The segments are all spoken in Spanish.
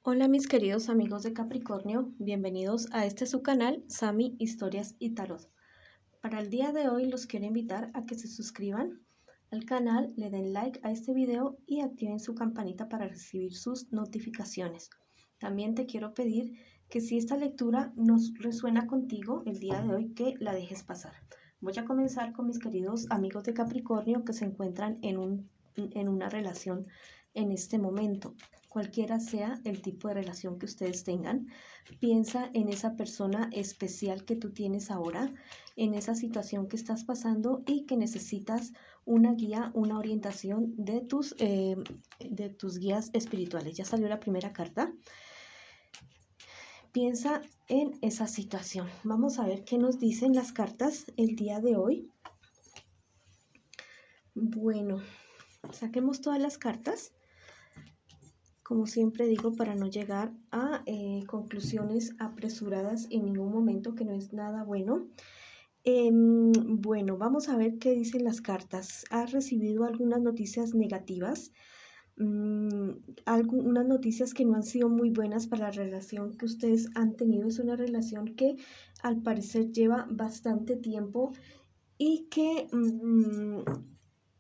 Hola mis queridos amigos de Capricornio, bienvenidos a este su canal, Sami Historias y Tarot. Para el día de hoy los quiero invitar a que se suscriban al canal, le den like a este video y activen su campanita para recibir sus notificaciones. También te quiero pedir que si esta lectura nos resuena contigo el día de hoy, que la dejes pasar. Voy a comenzar con mis queridos amigos de Capricornio que se encuentran en una relación en este momento. Cualquiera sea el tipo de relación que ustedes tengan, piensa en esa persona especial que tú tienes ahora, en esa situación que estás pasando y que necesitas una guía, una orientación de tus guías espirituales. Ya salió la primera carta. Piensa en esa situación. Vamos a ver qué nos dicen las cartas el día de hoy. Bueno, saquemos todas las cartas. Como siempre digo, para no llegar a conclusiones apresuradas en ningún momento, que no es nada bueno. Bueno, vamos a ver qué dicen las cartas. ¿Has recibido algunas noticias negativas? Algunas noticias que no han sido muy buenas para la relación que ustedes han tenido. Es una relación que al parecer lleva bastante tiempo y que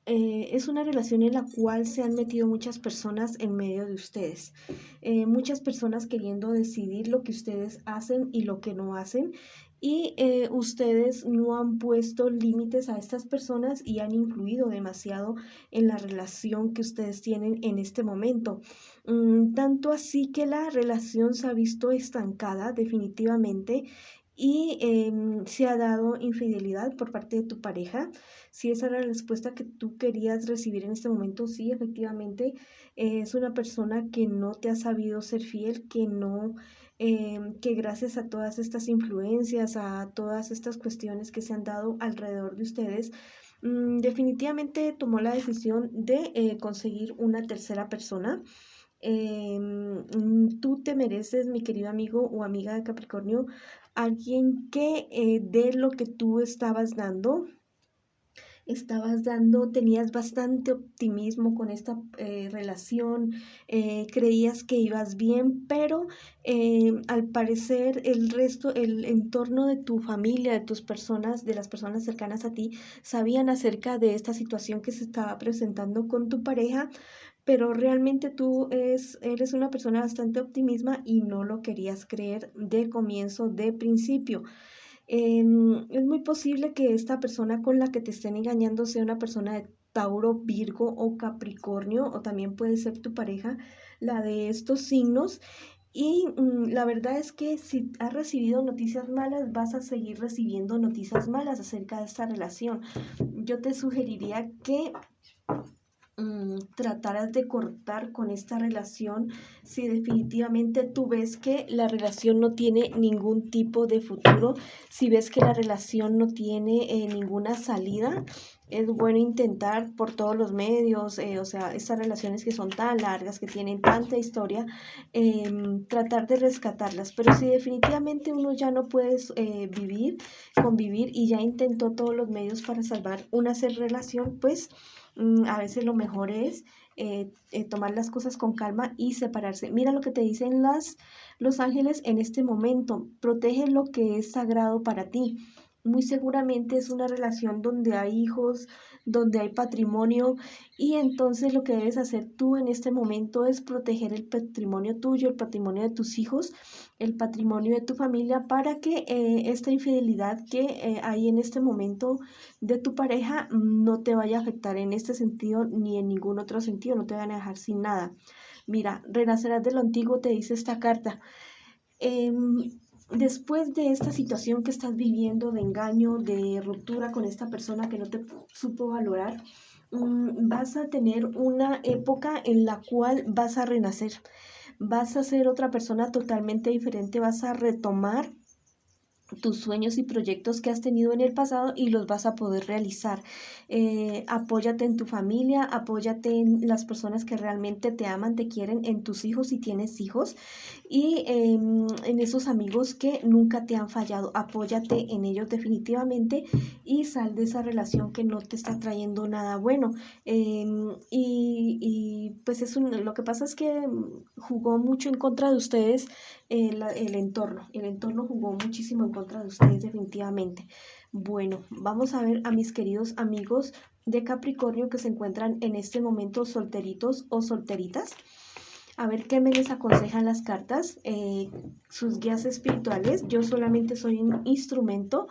es una relación en la cual se han metido muchas personas en medio de ustedes, muchas personas queriendo decidir lo que ustedes hacen y lo que no hacen, y ustedes no han puesto límites a estas personas y han influido demasiado en la relación que ustedes tienen en este momento. Tanto así que la relación se ha visto estancada definitivamente y se ha dado infidelidad por parte de tu pareja. Si esa era la respuesta que tú querías recibir en este momento, sí, efectivamente, es una persona que no te ha sabido ser fiel, que no, que gracias a todas estas influencias, a todas estas cuestiones que se han dado alrededor de ustedes, definitivamente tomó la decisión de conseguir una tercera persona. Tú te mereces, mi querido amigo o amiga de Capricornio, alguien que dé lo que tú tenías bastante optimismo con esta relación, creías que ibas bien, pero al parecer el entorno de tu familia, de tus personas, de las personas cercanas a ti, sabían acerca de esta situación que se estaba presentando con tu pareja, pero realmente eres una persona bastante optimista y no lo querías creer de comienzo, de principio. Es muy posible que esta persona con la que te estén engañando sea una persona de Tauro, Virgo o Capricornio, o también puede ser tu pareja, la de estos signos. Y la verdad es que si has recibido noticias malas, vas a seguir recibiendo noticias malas acerca de esta relación. Yo te sugeriría que trataras de cortar con esta relación si definitivamente tú ves que la relación no tiene ningún tipo de futuro, si ves que la relación no tiene ninguna salida. Es bueno intentar por todos los medios, o sea, estas relaciones que son tan largas, que tienen tanta historia, tratar de rescatarlas. Pero si definitivamente uno ya no puede convivir y ya intentó todos los medios para salvar una relación, pues a veces lo mejor es tomar las cosas con calma y separarse. Mira lo que te dicen los ángeles en este momento. Protege lo que es sagrado para ti. Muy seguramente es una relación donde hay hijos, donde hay patrimonio, y entonces lo que debes hacer tú en este momento es proteger el patrimonio tuyo, el patrimonio de tus hijos, el patrimonio de tu familia, para que esta infidelidad que hay en este momento de tu pareja no te vaya a afectar en este sentido ni en ningún otro sentido, no te van a dejar sin nada. Mira, renacerás de lo antiguo, te dice esta carta. Después de esta situación que estás viviendo de engaño, de ruptura con esta persona que no te supo valorar, vas a tener una época en la cual vas a renacer, vas a ser otra persona totalmente diferente, vas a retomar tus sueños y proyectos que has tenido en el pasado y los vas a poder realizar. Apóyate en tu familia, apóyate en las personas que realmente te aman, te quieren, en tus hijos si tienes hijos y en esos amigos que nunca te han fallado. Apóyate en ellos definitivamente y sal de esa relación que no te está trayendo nada bueno. Y pues lo que pasa es que jugó mucho en contra de ustedes el entorno. El entorno jugó muchísimo en contra de ustedes definitivamente. Bueno, vamos a ver a mis queridos amigos de Capricornio que se encuentran en este momento solteritos o solteritas. A ver qué me les aconsejan las cartas, sus guías espirituales. Yo solamente soy un instrumento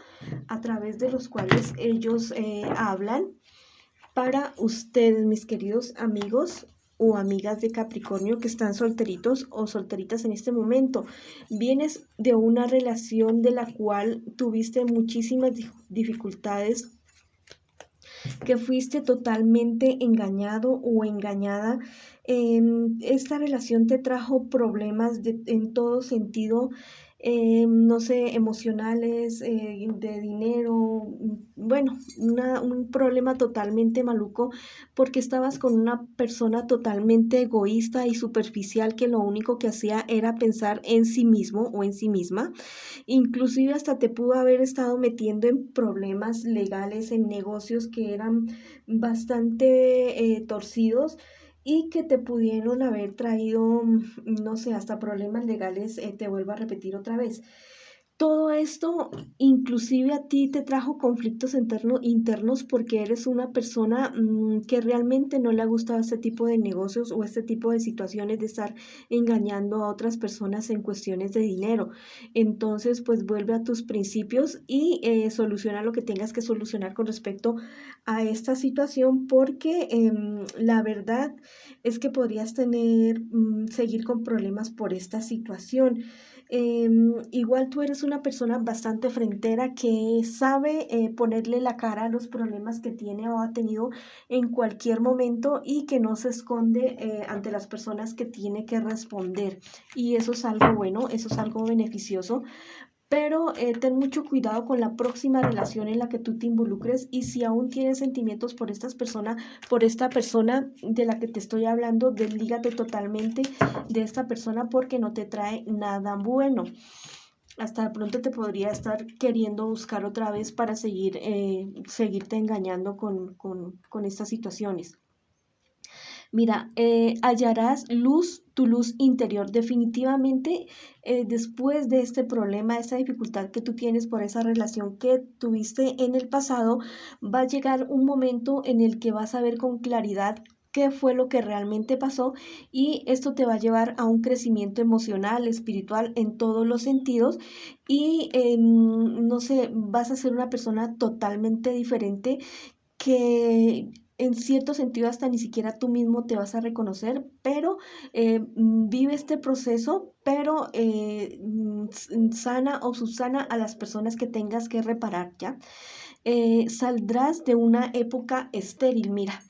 a través de los cuales ellos hablan para ustedes, mis queridos amigos o amigas de Capricornio que están solteritos o solteritas en este momento. Vienes de una relación de la cual tuviste muchísimas dificultades, que fuiste totalmente engañado o engañada. Esta relación te trajo problemas en todo sentido, no sé, emocionales, de dinero, bueno, un problema totalmente maluco porque estabas con una persona totalmente egoísta y superficial que lo único que hacía era pensar en sí mismo o en sí misma. Inclusive hasta te pudo haber estado metiendo en problemas legales, en negocios que eran bastante torcidos y que te pudieron haber traído, no sé, hasta problemas legales, te vuelvo a repetir otra vez. Todo esto inclusive a ti te trajo conflictos internos porque eres una persona que realmente no le ha gustado este tipo de negocios o este tipo de situaciones de estar engañando a otras personas en cuestiones de dinero. Entonces, pues vuelve a tus principios y soluciona lo que tengas que solucionar con respecto a esta situación porque la verdad es que podrías seguir con problemas por esta situación. Igual tú eres una persona bastante frentera que sabe ponerle la cara a los problemas que tiene o ha tenido en cualquier momento y que no se esconde ante las personas que tiene que responder. Y eso es algo bueno, eso es algo beneficioso. Pero ten mucho cuidado con la próxima relación en la que tú te involucres y si aún tienes sentimientos por esta persona de la que te estoy hablando, deslígate totalmente de esta persona porque no te trae nada bueno. Hasta de pronto te podría estar queriendo buscar otra vez para seguirte engañando con estas situaciones. Mira, hallarás luz, tu luz interior. Definitivamente, después de este problema, esta dificultad que tú tienes por esa relación que tuviste en el pasado, va a llegar un momento en el que vas a ver con claridad qué fue lo que realmente pasó y esto te va a llevar a un crecimiento emocional, espiritual en todos los sentidos y no sé, vas a ser una persona totalmente diferente que en cierto sentido hasta ni siquiera tú mismo te vas a reconocer, pero vive este proceso, pero sana o subsana a las personas que tengas que reparar, ¿ya? Saldrás de una época estéril, mira.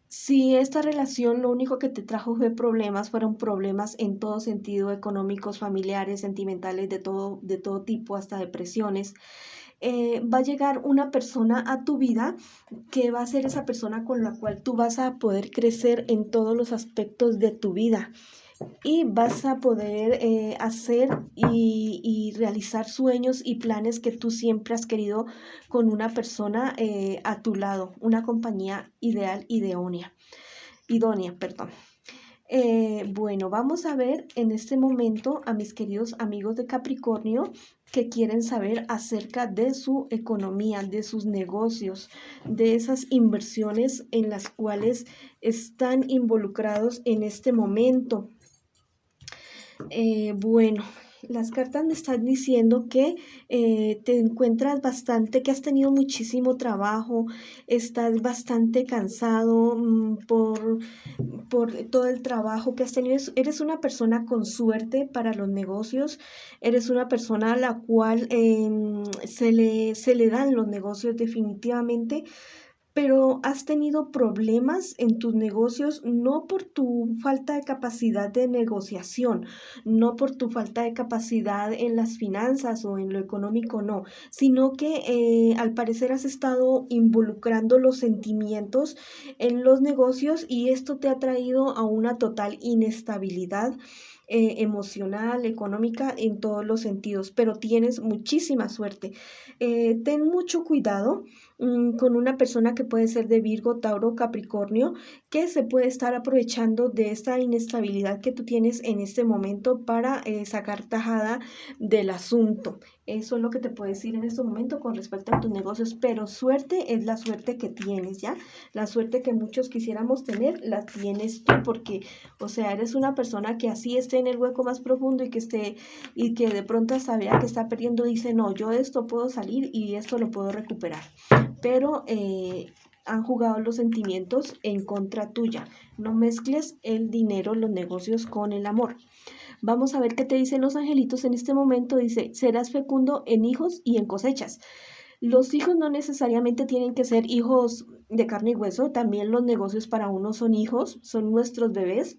Si esta relación lo único que te trajo fueron problemas en todo sentido, económicos, familiares, sentimentales, de todo tipo, hasta depresiones, va a llegar una persona a tu vida que va a ser esa persona con la cual tú vas a poder crecer en todos los aspectos de tu vida y vas a poder hacer y realizar sueños y planes que tú siempre has querido con una persona a tu lado, una compañía ideal, idónea, perdón. Bueno, vamos a ver en este momento a mis queridos amigos de Capricornio que quieren saber acerca de su economía, de sus negocios, de esas inversiones en las cuales están involucrados en este momento. Bueno, las cartas me están diciendo que te encuentras que has tenido muchísimo trabajo, estás bastante cansado por todo el trabajo que has tenido. Eres una persona con suerte para los negocios, eres una persona a la cual se le dan los negocios definitivamente pero has tenido problemas en tus negocios no por tu falta de capacidad de negociación, no por tu falta de capacidad en las finanzas o en lo económico, no, sino que al parecer has estado involucrando los sentimientos en los negocios y esto te ha traído a una total inestabilidad emocional, económica, en todos los sentidos, pero tienes muchísima suerte. Ten mucho cuidado con una persona que puede ser de Virgo, Tauro, Capricornio, que se puede estar aprovechando de esta inestabilidad que tú tienes en este momento para sacar tajada del asunto. Eso es lo que te puedo decir en este momento con respecto a tus negocios, pero suerte es la suerte que tienes, ¿ya? La suerte que muchos quisiéramos tener, la tienes tú, porque, o sea, eres una persona que así esté en el hueco más profundo y que de pronto sabía que está perdiendo, dice, no, yo esto puedo salir y esto lo puedo recuperar, pero han jugado los sentimientos en contra tuya. No mezcles el dinero, los negocios con el amor. Vamos a ver qué te dicen los angelitos en este momento. Dice, serás fecundo en hijos y en cosechas. Los hijos no necesariamente tienen que ser hijos de carne y hueso, también los negocios para uno son hijos, son nuestros bebés,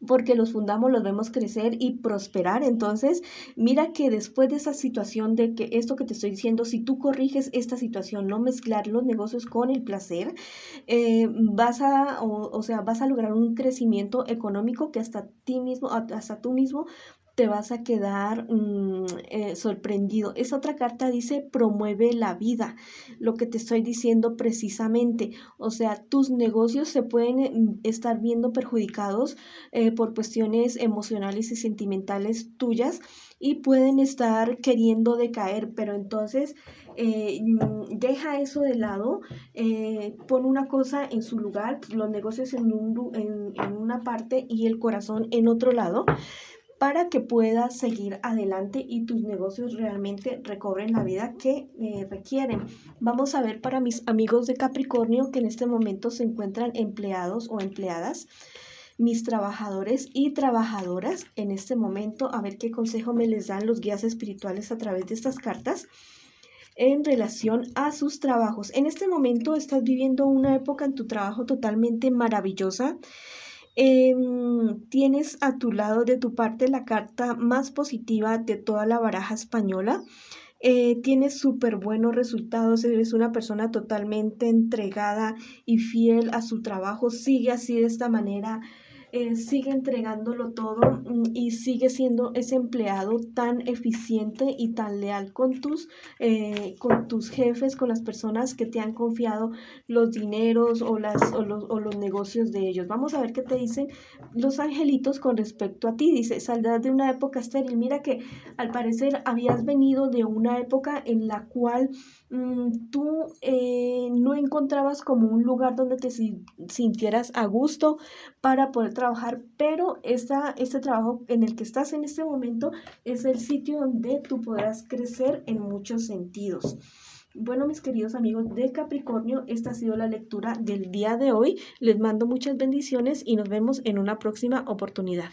porque los fundamos, los vemos crecer y prosperar. Entonces, mira que después de esa situación de que esto que te estoy diciendo, si tú corriges esta situación, no mezclar los negocios con el placer, vas a lograr un crecimiento económico que hasta ti mismo, hasta tú mismo te vas a quedar sorprendido. Esa otra carta dice promueve la vida, lo que te estoy diciendo precisamente. O sea, tus negocios se pueden estar viendo perjudicados por cuestiones emocionales y sentimentales tuyas y pueden estar queriendo decaer, pero entonces deja eso de lado, pon una cosa en su lugar, los negocios en una parte y el corazón en otro lado, para que puedas seguir adelante y tus negocios realmente recobren la vida que requieren. Vamos a ver para mis amigos de Capricornio que en este momento se encuentran empleados o empleadas, mis trabajadores y trabajadoras en este momento, a ver qué consejo me les dan los guías espirituales a través de estas cartas en relación a sus trabajos. En este momento estás viviendo una época en tu trabajo totalmente maravillosa. Tienes a tu lado de tu parte la carta más positiva de toda la baraja española. Tienes súper buenos resultados, eres una persona totalmente entregada y fiel a su trabajo, sigue así de esta manera, sigue entregándolo todo y sigue siendo ese empleado tan eficiente y tan leal con tus jefes, con las personas que te han confiado los dineros o los negocios de ellos. Vamos a ver qué te dicen los angelitos con respecto a ti. Dice, saldrás de una época estéril. Mira que al parecer habías venido de una época en la cual tú no encontrabas como un lugar donde te sintieras a gusto para poder trabajar, pero este trabajo en el que estás en este momento es el sitio donde tú podrás crecer en muchos sentidos. Bueno, mis queridos amigos de Capricornio, esta ha sido la lectura del día de hoy. Les mando muchas bendiciones y nos vemos en una próxima oportunidad.